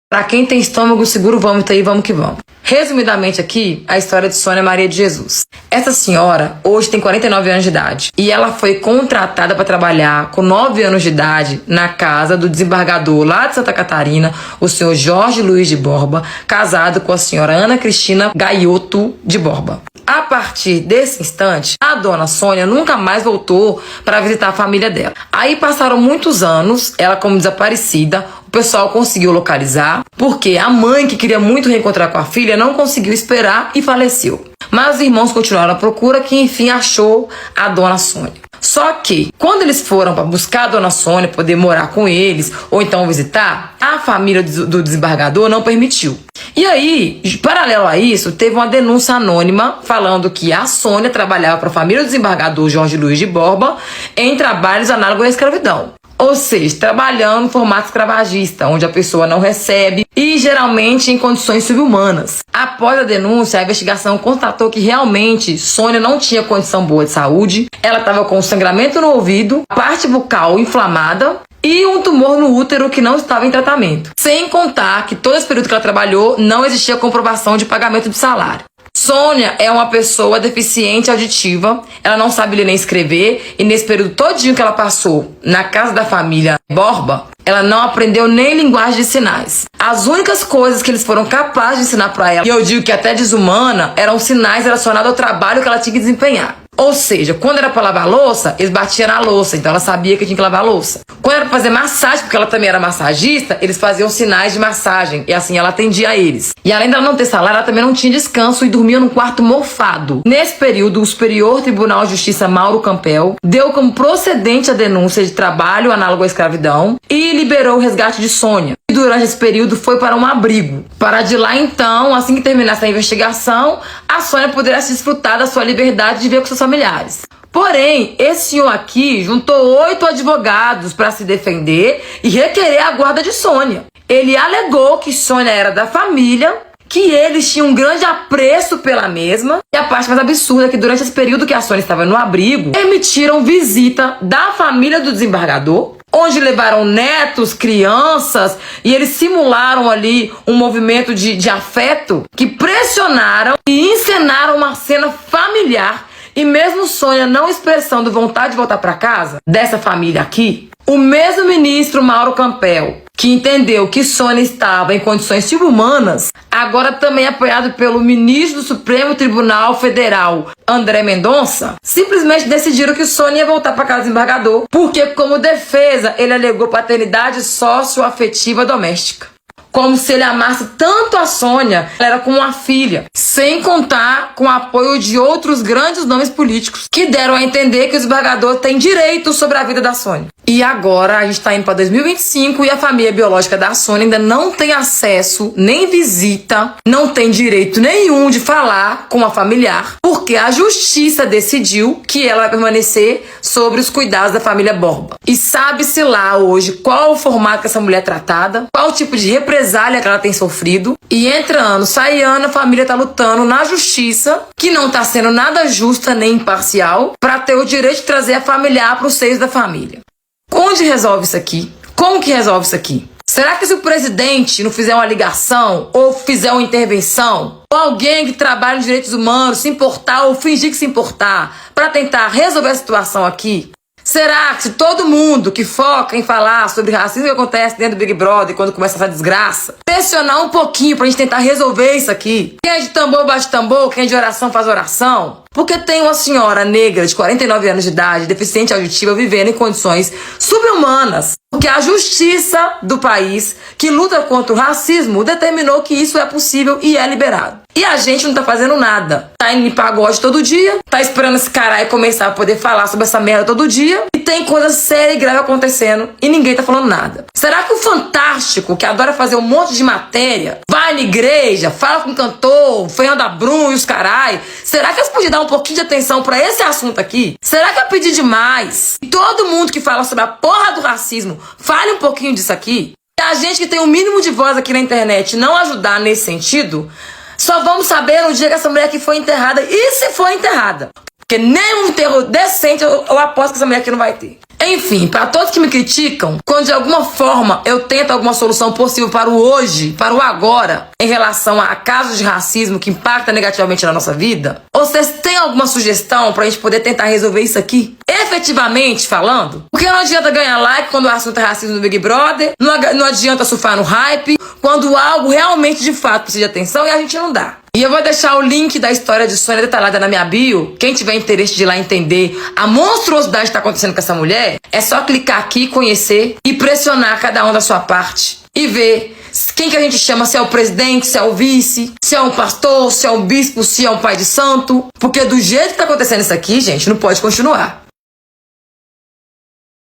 Pra quem tem estômago, segura o vômito aí, vamos que vamos. Resumidamente aqui, a história de Sônia Maria de Jesus. Essa senhora hoje tem 49 anos de idade e ela foi contratada para trabalhar com 9 anos de idade na casa do desembargador lá de Santa Catarina, o senhor Jorge Luiz de Borba, casado com a senhora Ana Cristina Gaioto de Borba. A partir desse instante, a dona Sônia nunca mais voltou para visitar a família dela. Aí passaram muitos anos, ela como desaparecida, o pessoal conseguiu localizar, porque a mãe, que queria muito reencontrar com a filha, não conseguiu esperar e faleceu. Mas os irmãos continuaram a procura, que enfim achou a dona Sônia. Só que, quando eles foram para buscar a dona Sônia, poder morar com eles, ou então visitar, a família do desembargador não permitiu. E aí, paralelo a isso, teve uma denúncia anônima falando que a Sônia trabalhava para a família do desembargador Jorge Luiz de Borba em trabalhos análogos à escravidão. Ou seja, trabalhando no formato escravagista, onde a pessoa não recebe e geralmente em condições subhumanas. Após a denúncia, a investigação constatou que realmente Sônia não tinha condição boa de saúde, ela estava com sangramento no ouvido, parte bucal inflamada e um tumor no útero que não estava em tratamento. Sem contar que todo esse período que ela trabalhou não existia comprovação de pagamento de salário. Sônia é uma pessoa deficiente auditiva, ela não sabe ler nem escrever e nesse período todinho que ela passou na casa da família Borba, ela não aprendeu nem linguagem de sinais. As únicas coisas que eles foram capazes de ensinar para ela, e eu digo que até desumana, eram sinais relacionados ao trabalho que ela tinha que desempenhar. Ou seja, quando era pra lavar a louça, eles batiam na louça, então ela sabia que tinha que lavar a louça. Quando era pra fazer massagem, porque ela também era massagista, eles faziam sinais de massagem, e assim ela atendia a eles. E além dela não ter salário, ela também não tinha descanso e dormia num quarto mofado. Nesse período, o Superior Tribunal de Justiça Mauro Campbell deu como procedente a denúncia de trabalho análogo à escravidão e liberou o resgate de Sônia. E durante esse período foi para um abrigo. Para de lá então, assim que terminasse a investigação, a Sônia pudesse desfrutar da sua liberdade de ver com seus familiares. Porém, esse senhor aqui juntou 8 advogados para se defender e requerer a guarda de Sônia. Ele alegou que Sônia era da família, que eles tinham um grande apreço pela mesma, e a parte mais absurda é que durante esse período que a Sônia estava no abrigo, permitiram visita da família do desembargador, onde levaram netos, crianças, e eles simularam ali um movimento de afeto que pressionaram e encenaram uma cena familiar. E mesmo Sônia não expressando vontade de voltar para casa dessa família aqui, o mesmo ministro Mauro Campbell, que entendeu que Sônia estava em condições subhumanas, agora também apoiado pelo ministro do Supremo Tribunal Federal, André Mendonça, simplesmente decidiram que Sônia ia voltar para casa do desembargador, porque como defesa ele alegou paternidade socioafetiva doméstica. Como se ele amasse tanto a Sônia, ela era como uma filha, sem contar com o apoio de outros grandes nomes políticos que deram a entender que o desembargador tem direito sobre a vida da Sônia. E agora a gente está indo para 2025 e a família biológica da Sônia ainda não tem acesso, nem visita, não tem direito nenhum de falar com a familiar, porque a justiça decidiu que ela vai permanecer sobre os cuidados da família Borba. E sabe-se lá hoje qual o formato que essa mulher é tratada, qual o tipo de represália que ela tem sofrido. E entra ano, sai ano, a família tá lutando na justiça, que não tá sendo nada justa nem imparcial, para ter o direito de trazer a familiar para os seios da família. Onde resolve isso aqui? Como que resolve isso aqui? Será que se o presidente não fizer uma ligação ou fizer uma intervenção, ou alguém que trabalha em direitos humanos se importar ou fingir que se importar para tentar resolver a situação aqui, será que se todo mundo que foca em falar sobre racismo que acontece dentro do Big Brother quando começa essa desgraça, pressionar um pouquinho pra gente tentar resolver isso aqui? Quem é de tambor bate tambor, quem é de oração faz oração? Porque tem uma senhora negra de 49 anos de idade, deficiente auditiva, vivendo em condições subhumanas. Porque a justiça do país, que luta contra o racismo, determinou que isso é possível e é liberado. E a gente não tá fazendo nada. Tá indo em pagode todo dia, tá esperando esse caralho começar a poder falar sobre essa merda todo dia, e tem coisa séria e grave acontecendo e ninguém tá falando nada. Será que o Fantástico, que adora fazer um monte de matéria, vai na igreja, fala com o cantor, Fernando Abrum e os caralho, será que eles podiam dar um pouquinho de atenção pra esse assunto aqui? Será que eu pedi demais? E todo mundo que fala sobre a porra do racismo, fale um pouquinho disso aqui? E a gente que tem o mínimo de voz aqui na internet não ajudar nesse sentido, só vamos saber no dia que essa mulher aqui foi enterrada, e se foi enterrada. Porque nem um enterro decente eu aposto que essa mulher aqui não vai ter. Enfim, para todos que me criticam, quando de alguma forma eu tento alguma solução possível para o hoje, para o agora, em relação a casos de racismo que impactam negativamente na nossa vida, vocês têm alguma sugestão pra gente poder tentar resolver isso aqui? Efetivamente falando? Porque não adianta ganhar like quando o assunto é racismo no Big Brother, não adianta surfar no hype, quando algo realmente de fato precisa de atenção e a gente não dá. E eu vou deixar o link da história de Sônia detalhada na minha bio. Quem tiver interesse de ir lá entender a monstruosidade que está acontecendo com essa mulher, é só clicar aqui, conhecer e pressionar cada um da sua parte. E ver quem que a gente chama, se é o presidente, se é o vice, se é um pastor, se é um bispo, se é um pai de santo. Porque do jeito que tá acontecendo isso aqui, gente, não pode continuar.